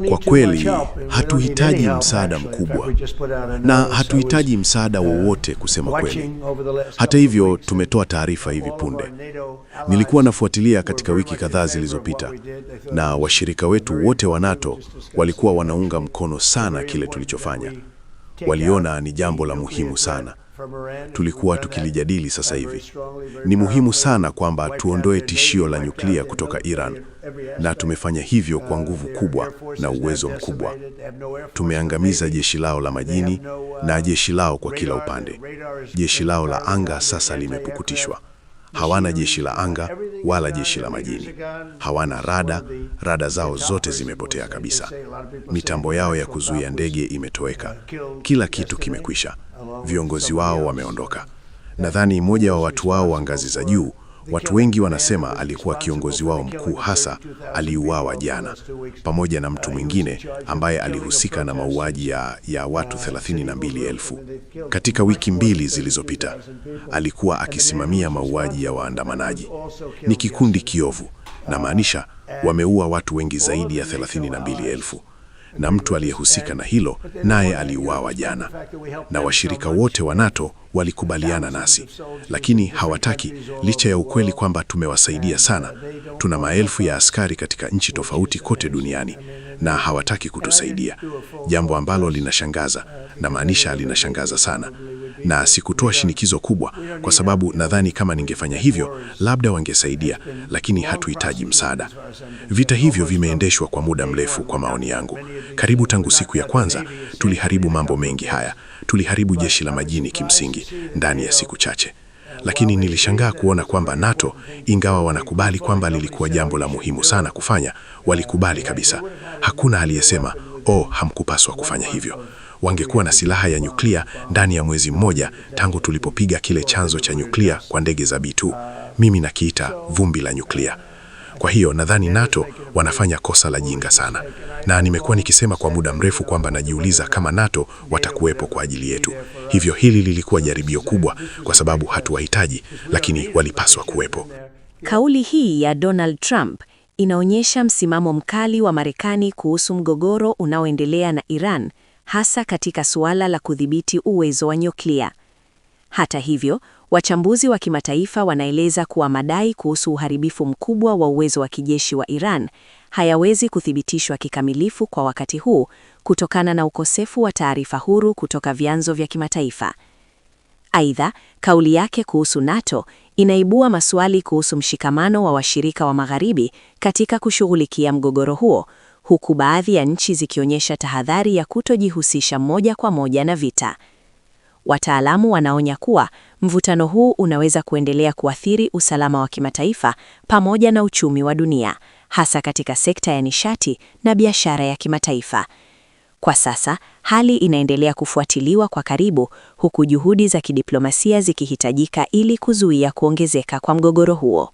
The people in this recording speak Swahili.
Kwa kweli, hatuhitaji msaada mkubwa na hatuhitaji msaada wowote kusema kweli. Hata hivyo, tumetoa taarifa hivi punde. Nilikuwa nafuatilia katika wiki kadhaa zilizopita, na washirika wetu wote wa NATO walikuwa wanaunga mkono sana kile tulichofanya. Waliona ni jambo la muhimu sana. Tulikuwa tukilijadili sasa hivi. Ni muhimu sana kwamba tuondoe tishio la nyuklia kutoka Iran, na tumefanya hivyo kwa nguvu kubwa na uwezo mkubwa. Tumeangamiza jeshi lao la majini na jeshi lao kwa kila upande. Jeshi lao la anga sasa limepukutishwa. Hawana jeshi la anga wala jeshi la majini. Hawana rada zao zote zimepotea kabisa. Mitambo yao ya kuzuia ndege imetoweka. Kila kitu kimekwisha. Viongozi wao wameondoka. Nadhani mmoja wa watu wao wa ngazi za juu, watu wengi wanasema alikuwa kiongozi wao mkuu hasa, aliuawa jana, pamoja na mtu mwingine ambaye alihusika na mauaji ya watu 32,000. Katika wiki 2 zilizopita, alikuwa akisimamia mauaji ya waandamanaji. Ni kikundi kiovu, na maanisha wameua watu wengi zaidi ya 32,000. Na mtu aliyehusika na hilo naye aliuawa jana. Na washirika wote wa NATO walikubaliana nasi, lakini hawataki, licha ya ukweli kwamba tumewasaidia sana. Tuna maelfu ya askari katika nchi tofauti kote duniani, na hawataki kutusaidia, jambo ambalo linashangaza, na maanisha linashangaza sana. Na sikutoa shinikizo kubwa, kwa sababu nadhani kama ningefanya hivyo, labda wangesaidia, lakini hatuhitaji msaada. Vita hivyo vimeendeshwa kwa muda mrefu kwa maoni yangu. Karibu tangu siku ya kwanza, tuliharibu mambo mengi haya. Tuliharibu jeshi la majini kimsingi, ndani ya siku chache. Lakini nilishangaa kuona kwamba NATO, ingawa wanakubali kwamba lilikuwa jambo la muhimu sana kufanya, walikubali kabisa. Hakuna aliyesema, hamkupaswa kufanya hivyo. Wangekuwa na silaha ya nyuklia ndani ya mwezi mmoja tangu tulipopiga kile chanzo cha nyuklia kwa ndege za B2. Mimi nakiita vumbi la nyuklia. Kwa hiyo nadhani NATO wanafanya kosa la jinga sana. Na nimekuwa nikisema kwa muda mrefu kwamba najiuliza kama NATO watakuwepo kwa ajili yetu. Hivyo hili lilikuwa jaribio kubwa, kwa sababu hatuwahitaji, lakini walipaswa kuwepo. Kauli hii ya Donald Trump inaonyesha msimamo mkali wa Marekani kuhusu mgogoro unaoendelea na Iran, hasa katika suala la kudhibiti uwezo wa nyuklia. Hata hivyo, wachambuzi wa kimataifa wanaeleza kuwa madai kuhusu uharibifu mkubwa wa uwezo wa kijeshi wa Iran hayawezi kuthibitishwa kikamilifu kwa wakati huu kutokana na ukosefu wa taarifa huru kutoka vyanzo vya kimataifa. Aidha, kauli yake kuhusu NATO inaibua maswali kuhusu mshikamano wa washirika wa Magharibi katika kushughulikia mgogoro huo, huku baadhi ya nchi zikionyesha tahadhari ya kutojihusisha moja kwa moja na vita. Wataalamu wanaonya kuwa mvutano huu unaweza kuendelea kuathiri usalama wa kimataifa pamoja na uchumi wa dunia, hasa katika sekta ya nishati na biashara ya kimataifa. Kwa sasa, hali inaendelea kufuatiliwa kwa karibu, huku juhudi za kidiplomasia zikihitajika ili kuzuia kuongezeka kwa mgogoro huo.